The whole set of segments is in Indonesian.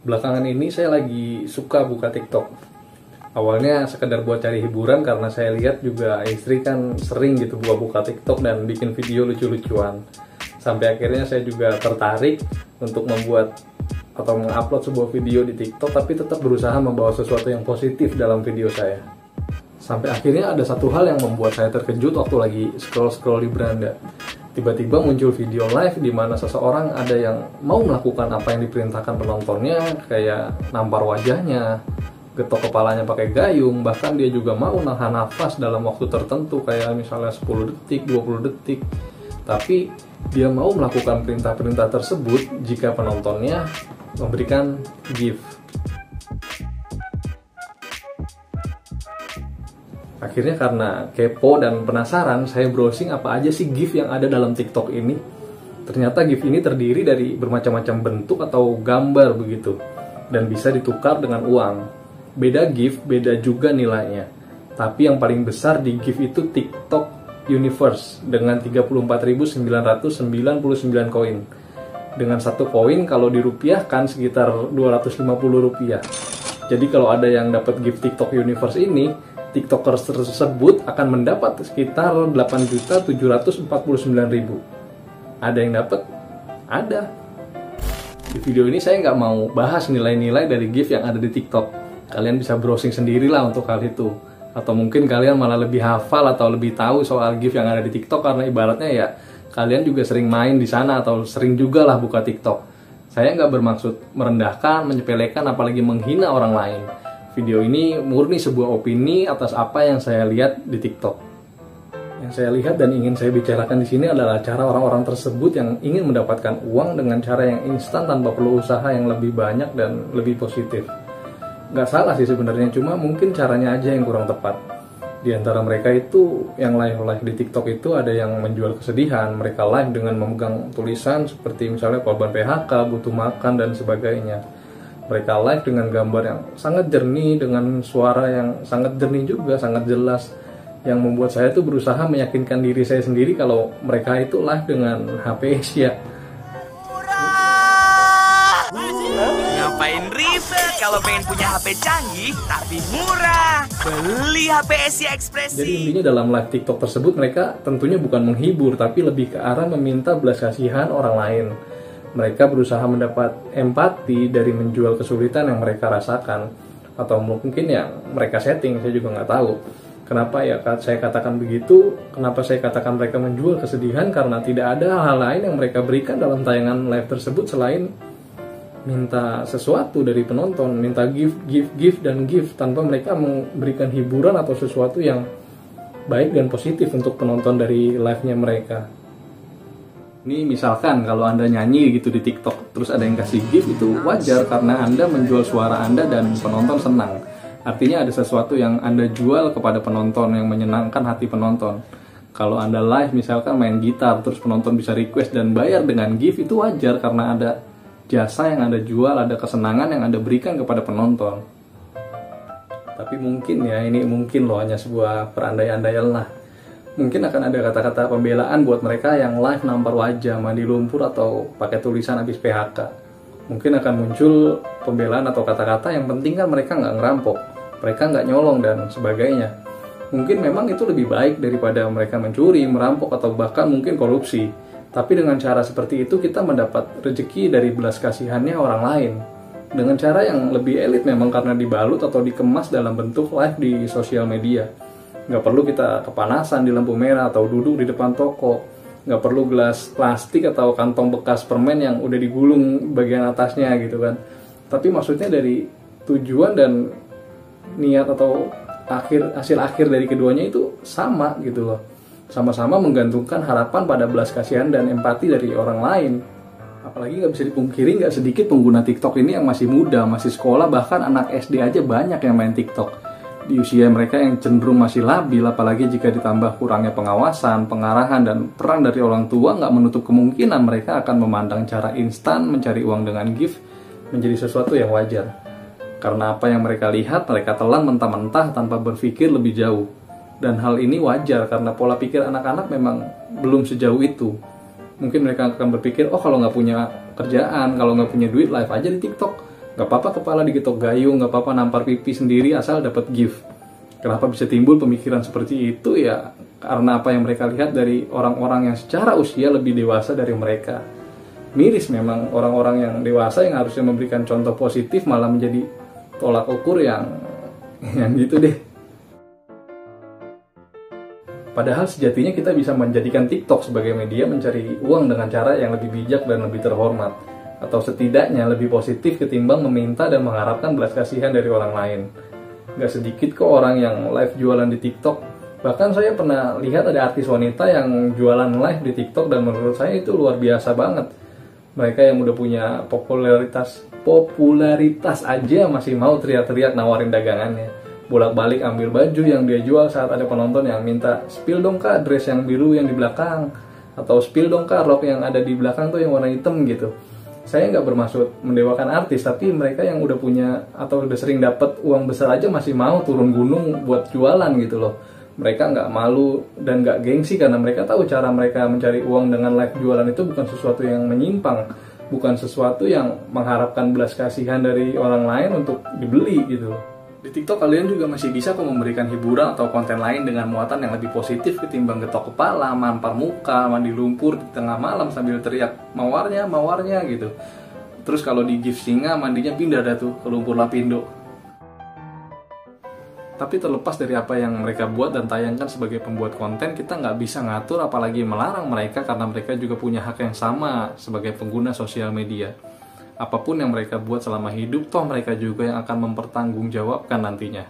Belakangan ini saya lagi suka buka TikTok. Awalnya sekedar buat cari hiburan karena saya lihat juga istri kan sering gitu buka-buka TikTok dan bikin video lucu-lucuan. Sampai akhirnya saya juga tertarik untuk membuat atau mengupload sebuah video di TikTok, tapi tetap berusaha membawa sesuatu yang positif dalam video saya. Sampai akhirnya ada satu hal yang membuat saya terkejut waktu lagi scroll-scroll di beranda. Tiba-tiba muncul video live di mana seseorang ada yang mau melakukan apa yang diperintahkan penontonnya, kayak nampar wajahnya, getok kepalanya pakai gayung, bahkan dia juga mau nahan nafas dalam waktu tertentu kayak misalnya 10 detik, 20 detik. Tapi dia mau melakukan perintah-perintah tersebut jika penontonnya memberikan gift. Akhirnya karena kepo dan penasaran, saya browsing apa aja sih gift yang ada dalam TikTok ini. Ternyata gift ini terdiri dari bermacam-macam bentuk atau gambar begitu, dan bisa ditukar dengan uang. Beda gift, beda juga nilainya. Tapi yang paling besar di gift itu TikTok Universe dengan 34.999 koin. Dengan satu koin kalau dirupiahkan sekitar 250 rupiah. Jadi kalau ada yang dapat gift TikTok Universe ini, TikTokers tersebut akan mendapat sekitar 8.749.000. Ada yang dapat? Ada. Di video ini saya nggak mau bahas nilai-nilai dari gift yang ada di TikTok. Kalian bisa browsing sendirilah untuk hal itu. Atau mungkin kalian malah lebih hafal atau lebih tahu soal gift yang ada di TikTok karena ibaratnya ya kalian juga sering main di sana atau sering juga lah buka TikTok. Saya nggak bermaksud merendahkan, menyepelekan, apalagi menghina orang lain. Video ini murni sebuah opini atas apa yang saya lihat di TikTok. Yang saya lihat dan ingin saya bicarakan di sini adalah cara orang-orang tersebut yang ingin mendapatkan uang dengan cara yang instan tanpa perlu usaha yang lebih banyak dan lebih positif. Nggak salah sih sebenarnya, cuma mungkin caranya aja yang kurang tepat. Di antara mereka itu yang live di TikTok itu ada yang menjual kesedihan. Mereka live dengan memegang tulisan seperti misalnya korban PHK, butuh makan dan sebagainya. Mereka live dengan gambar yang sangat jernih, dengan suara yang sangat jernih juga, sangat jelas. Yang membuat saya tuh berusaha meyakinkan diri saya sendiri kalau mereka itu live dengan HP Asia. Ngapain ribet kalau pengen punya HP canggih tapi murah? Beli HP Asia Ekspresi. Jadi intinya dalam live TikTok tersebut mereka tentunya bukan menghibur, tapi lebih ke arah meminta belas kasihan orang lain. Mereka berusaha mendapat empati dari menjual kesulitan yang mereka rasakan, atau mungkin yang mereka setting, saya juga nggak tahu. Kenapa ya saya katakan begitu? Kenapa saya katakan mereka menjual kesedihan? Karena tidak ada hal lain yang mereka berikan dalam tayangan live tersebut selain minta sesuatu dari penonton, minta gift tanpa mereka memberikan hiburan atau sesuatu yang baik dan positif untuk penonton dari live-nya mereka. Ini misalkan kalau Anda nyanyi gitu di TikTok, terus ada yang kasih gift, itu wajar karena Anda menjual suara Anda dan penonton senang. Artinya ada sesuatu yang Anda jual kepada penonton yang menyenangkan hati penonton. Kalau Anda live misalkan main gitar, terus penonton bisa request dan bayar dengan gift, itu wajar karena ada jasa yang Anda jual, ada kesenangan yang Anda berikan kepada penonton. Tapi mungkin ya, ini mungkin loh hanya sebuah perandai-andaian lah. Mungkin akan ada kata-kata pembelaan buat mereka yang live nampar wajah, mandi lumpur, atau pakai tulisan habis PHK. Mungkin akan muncul pembelaan atau kata-kata yang penting kan mereka nggak ngerampok, mereka nggak nyolong dan sebagainya. Mungkin memang itu lebih baik daripada mereka mencuri, merampok, atau bahkan mungkin korupsi. Tapi dengan cara seperti itu kita mendapat rezeki dari belas kasihannya orang lain. Dengan cara yang lebih elit memang karena dibalut atau dikemas dalam bentuk live di sosial media. Nggak perlu kita kepanasan di lampu merah atau duduk di depan toko. Nggak perlu gelas plastik atau kantong bekas permen yang udah digulung bagian atasnya gitu kan. Tapi maksudnya dari tujuan dan niat atau hasil akhir dari keduanya itu sama gitu loh. Sama-sama menggantungkan harapan pada belas kasihan dan empati dari orang lain. Apalagi nggak bisa dipungkiri nggak sedikit pengguna TikTok ini yang masih muda, masih sekolah, bahkan anak SD aja banyak yang main TikTok. Di usia mereka yang cenderung masih labil, apalagi jika ditambah kurangnya pengawasan, pengarahan, dan peran dari orang tua, nggak menutup kemungkinan mereka akan memandang cara instan mencari uang dengan gift menjadi sesuatu yang wajar. Karena apa yang mereka lihat, mereka telan mentah-mentah tanpa berpikir lebih jauh. Dan hal ini wajar karena pola pikir anak-anak memang belum sejauh itu. Mungkin mereka akan berpikir, oh kalau nggak punya kerjaan, kalau nggak punya duit, live aja di TikTok. Gak apa-apa kepala digetok gayung, gak apa-apa nampar pipi sendiri asal dapat gift. Kenapa bisa timbul pemikiran seperti itu? Ya karena apa yang mereka lihat dari orang-orang yang secara usia lebih dewasa dari mereka. Miris memang orang-orang yang dewasa yang harusnya memberikan contoh positif malah menjadi tolak ukur yang gitu deh. Padahal sejatinya kita bisa menjadikan TikTok sebagai media mencari uang dengan cara yang lebih bijak dan lebih terhormat, atau setidaknya lebih positif ketimbang meminta dan mengharapkan belas kasihan dari orang lain. Gak sedikit kok orang yang live jualan di TikTok. Bahkan saya pernah lihat ada artis wanita yang jualan live di TikTok dan menurut saya itu luar biasa banget. Mereka yang udah punya popularitas aja masih mau teriak-teriak nawarin dagangannya. Bolak-balik ambil baju yang dia jual saat ada penonton yang minta, "Spill dong kak dress yang biru yang di belakang," atau "Spill dong kak rok yang ada di belakang tuh yang warna hitam," gitu. Saya nggak bermaksud mendewakan artis, tapi mereka yang udah punya atau udah sering dapat uang besar aja masih mau turun gunung buat jualan gitu loh. Mereka nggak malu dan nggak gengsi karena mereka tahu cara mereka mencari uang dengan live jualan itu bukan sesuatu yang menyimpang, bukan sesuatu yang mengharapkan belas kasihan dari orang lain untuk dibeli gitu. Di TikTok kalian juga masih bisa kok memberikan hiburan atau konten lain dengan muatan yang lebih positif ketimbang getok kepala, mampar muka, mandi lumpur di tengah malam sambil teriak mawarnya gitu. Terus kalau di gift singa mandinya pindah dah tuh ke lumpur lapindo. Tapi terlepas dari apa yang mereka buat dan tayangkan sebagai pembuat konten, kita nggak bisa ngatur apalagi melarang mereka karena mereka juga punya hak yang sama sebagai pengguna sosial media. Apapun yang mereka buat selama hidup, toh mereka juga yang akan mempertanggungjawabkan nantinya.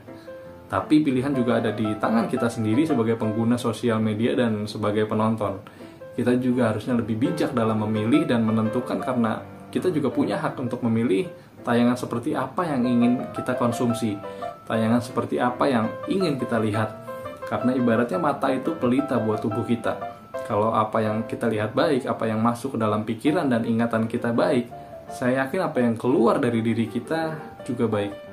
Tapi pilihan juga ada di tangan kita sendiri sebagai pengguna sosial media dan sebagai penonton. Kita juga harusnya lebih bijak dalam memilih dan menentukan karena kita juga punya hak untuk memilih tayangan seperti apa yang ingin kita konsumsi, tayangan seperti apa yang ingin kita lihat. Karena ibaratnya mata itu pelita buat tubuh kita. Kalau apa yang kita lihat baik, apa yang masuk ke dalam pikiran dan ingatan kita baik, saya yakin apa yang keluar dari diri kita juga baik.